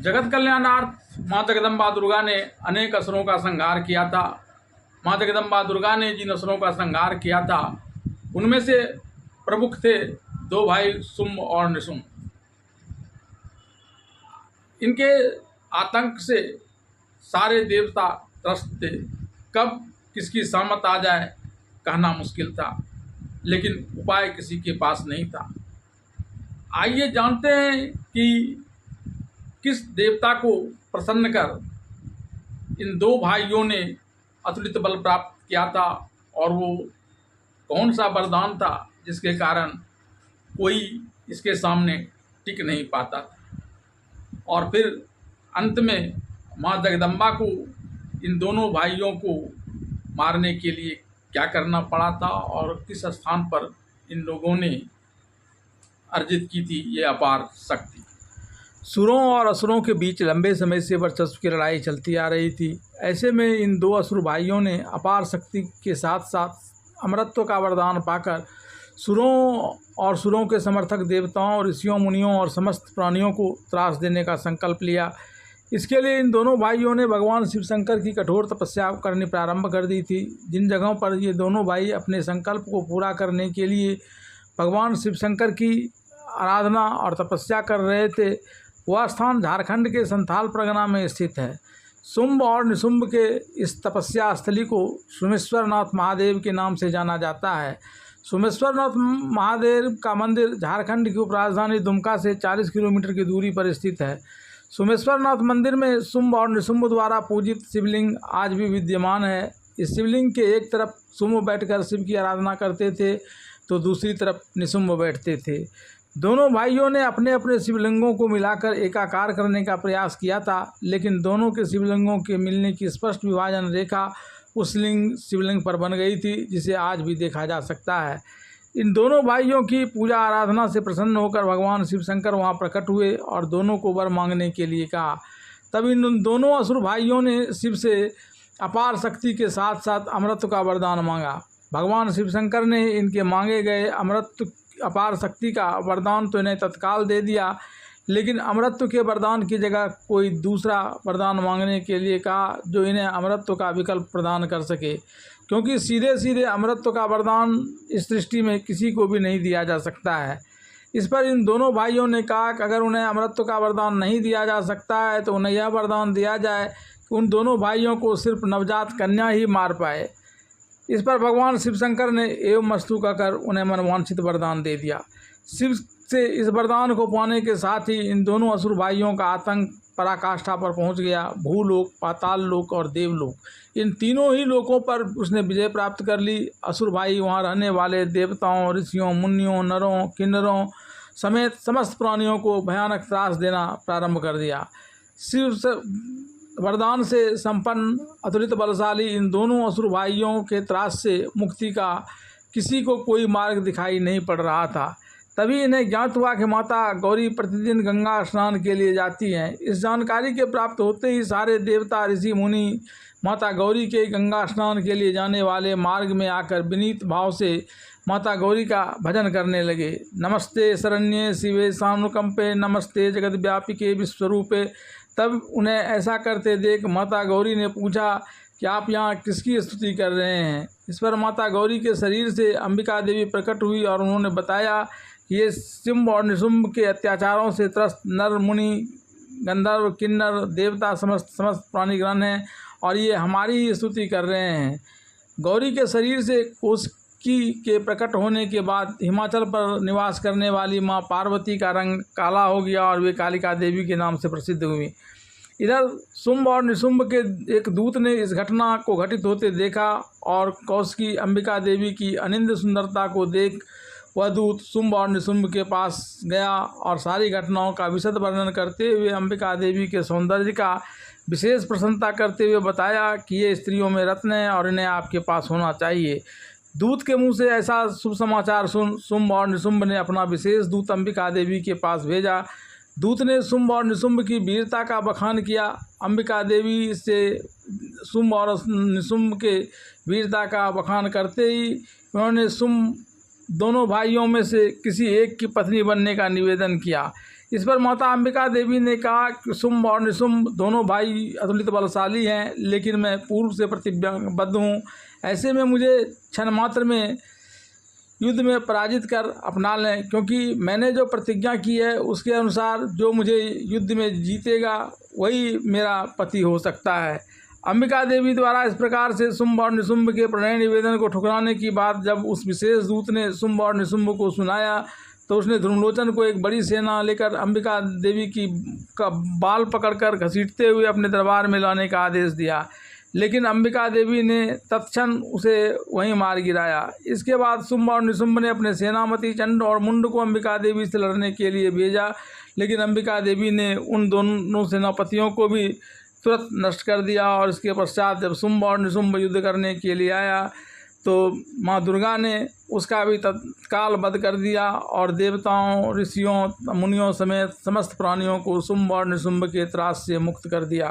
जगत कल्याणार्थ माँ जगदम्बा दुर्गा ने अनेक असुरों का संहार किया था। माँ जगदम्बा दुर्गा ने जिन असुरों का संहार किया था उनमें से प्रमुख थे दो भाई शुंभ और निशुंभ। इनके आतंक से सारे देवता त्रस्त थे। कब किसकी सामत आ जाए कहना मुश्किल था, लेकिन उपाय किसी के पास नहीं था। आइए जानते हैं कि किस देवता को प्रसन्न कर इन दो भाइयों ने अतुलित बल प्राप्त किया था और वो कौन सा वरदान था जिसके कारण कोई इसके सामने टिक नहीं पाता था। और फिर अंत में माँ जगदम्बा को इन दोनों भाइयों को मारने के लिए क्या करना पड़ा था और किस स्थान पर इन लोगों ने अर्जित की थी ये अपार शक्ति। सुरों और असुरों के बीच लंबे समय से वर्चस्व की लड़ाई चलती आ रही थी। ऐसे में इन दो असुर भाइयों ने अपार शक्ति के साथ साथ अमरत्व का वरदान पाकर सुरों और सुरों के समर्थक देवताओं, ऋषियों, मुनियों और समस्त प्राणियों को त्रास देने का संकल्प लिया। इसके लिए इन दोनों भाइयों ने भगवान शिव शंकर की कठोर तपस्या करनी प्रारंभ कर दी थी। जिन जगहों पर ये दोनों भाई अपने संकल्प को पूरा करने के लिए भगवान शिव शंकर की आराधना और तपस्या कर रहे थे, वह स्थान झारखंड के संथाल परगना में स्थित है। शुंभ और निशुंभ के इस तपस्या स्थली को सोमेश्वरनाथ महादेव के नाम से जाना जाता है। सोमेश्वरनाथ महादेव का मंदिर झारखंड की उपराजधानी दुमका से 40 किलोमीटर की दूरी पर स्थित है। सोमेश्वरनाथ मंदिर में शुंभ और निशुंभ द्वारा पूजित शिवलिंग आज भी विद्यमान है। इस शिवलिंग के एक तरफ शुंभ बैठकर शिव की आराधना करते थे तो दूसरी तरफ निशुंभ बैठते थे। दोनों भाइयों ने अपने अपने शिवलिंगों को मिलाकर एकाकार करने का प्रयास किया था, लेकिन दोनों के शिवलिंगों के मिलने की स्पष्ट विभाजन रेखा उस शिवलिंग पर बन गई थी, जिसे आज भी देखा जा सकता है। इन दोनों भाइयों की पूजा आराधना से प्रसन्न होकर भगवान शिव शंकर वहाँ प्रकट हुए और दोनों को वर मांगने के लिए कहा। तब इन दोनों असुर भाइयों ने शिव से अपार शक्ति के साथ साथ अमृत का वरदान मांगा। भगवान शिव शंकर ने इनके मांगे गए अमृत अपार शक्ति का वरदान तो इन्हें तत्काल दे दिया, लेकिन अमृतत्व के वरदान की जगह कोई दूसरा वरदान मांगने के लिए कहा जो इन्हें अमृतत्व का विकल्प प्रदान कर सके, क्योंकि सीधे सीधे अमृतत्व का वरदान इस सृष्टि में किसी को भी नहीं दिया जा सकता है। इस पर इन दोनों भाइयों ने कहा कि अगर उन्हें अमृतत्व का वरदान नहीं दिया जा सकता है तो उन्हें यह वरदान दिया जाए कि उन दोनों भाइयों को सिर्फ नवजात कन्या ही मार पाए। इस पर भगवान शिव शंकर ने एवं मस्तु कहकर उन्हें मनवांछित वरदान दे दिया। शिव से इस वरदान को पाने के साथ ही इन दोनों असुर भाइयों का आतंक पराकाष्ठा पर पहुंच गया। भूलोक, पाताल लोक और देवलोक, इन तीनों ही लोकों पर उसने विजय प्राप्त कर ली। असुर भाई वहां रहने वाले देवताओं, ऋषियों, मुनियों, नरों, किन्नरों समेत समस्त प्राणियों को भयानक त्रास देना प्रारंभ कर दिया। शिव वरदान से संपन्न अतुलित बलशाली इन दोनों असुर भाइयों के त्रास से मुक्ति का किसी को कोई मार्ग दिखाई नहीं पड़ रहा था। तभी इन्हें ज्ञात हुआ कि माता गौरी प्रतिदिन गंगा स्नान के लिए जाती हैं। इस जानकारी के प्राप्त होते ही सारे देवता, ऋषि, मुनि माता गौरी के गंगा स्नान के लिए जाने वाले मार्ग में आकर विनीत भाव से माता गौरी का भजन करने लगे। नमस्ते शरण्ये शिवे सानुकंपे, नमस्ते जगद्व्यापिके विश्वरूपे। तब उन्हें ऐसा करते देख माता गौरी ने पूछा कि आप यहाँ किसकी स्तुति कर रहे हैं। इस पर माता गौरी के शरीर से अंबिका देवी प्रकट हुई और उन्होंने बताया कि ये शुंभ और निशुंभ के अत्याचारों से त्रस्त नर, मुनि, गंधर्व, किन्नर, देवता समस्त प्राणीगण हैं और ये हमारी ही स्तुति कर रहे हैं। गौरी के शरीर से कौशिकी के प्रकट होने के बाद हिमाचल पर निवास करने वाली माँ पार्वती का रंग काला हो गया और वे कालिका देवी के नाम से प्रसिद्ध हुई। इधर शुंभ और निशुंभ के एक दूत ने इस घटना को घटित होते देखा और कौशिकी अंबिका देवी की अनिंद सुंदरता को देख वह दूत शुंभ और निशुंभ के पास गया और सारी घटनाओं का विशद वर्णन करते हुए अंबिका देवी के सौंदर्य का विशेष प्रशंसा करते हुए बताया कि ये स्त्रियों में रत्न है और इन्हें आपके पास होना चाहिए। दूत के मुंह से ऐसा शुभ समाचार सुन शुंभ और निशुंभ ने अपना विशेष दूत अंबिका देवी के पास भेजा। दूत ने शुंभ और निशुंभ की वीरता का बखान किया। अंबिका देवी से शुंभ और निशुंभ के वीरता का बखान करते ही उन्होंने शुंभ दोनों भाइयों में से किसी एक की पत्नी बनने का निवेदन किया। इस पर माता अंबिका देवी ने कहा कि शुंभ और निशुंभ दोनों भाई अतुलित बलशाली हैं, लेकिन मैं पूर्व से प्रतिज्ञाबद्ध हूँ। ऐसे में मुझे क्षण मात्र में युद्ध में पराजित कर अपना लें, क्योंकि मैंने जो प्रतिज्ञा की है उसके अनुसार जो मुझे युद्ध में जीतेगा वही मेरा पति हो सकता है। अंबिका देवी द्वारा इस प्रकार से शुंभ और निशुंभ के प्रणय निवेदन को ठुकराने की बात जब उस विशेष दूत ने शुंभ और निशुंभ को सुनाया तो उसने ध्रुवलोचन को एक बड़ी सेना लेकर अंबिका देवी का बाल पकड़कर घसीटते हुए अपने दरबार में लाने का आदेश दिया, लेकिन अंबिका देवी ने तत्क्षण उसे वहीं मार गिराया। इसके बाद शुंभ और निशुंभ ने अपने सेनापति चंड और मुंड को अंबिका देवी से लड़ने के लिए भेजा, लेकिन अंबिका देवी ने उन दोनों सेनापतियों को भी तुरंत नष्ट कर दिया। और इसके पश्चात जब शुंभ और निशुंभ युद्ध करने के लिए आया तो माँ दुर्गा ने उसका भी तत्काल वध कर दिया और देवताओं, ऋषियों, मुनियों समेत समस्त प्राणियों को शुंभ और निशुंभ के त्रास से मुक्त कर दिया।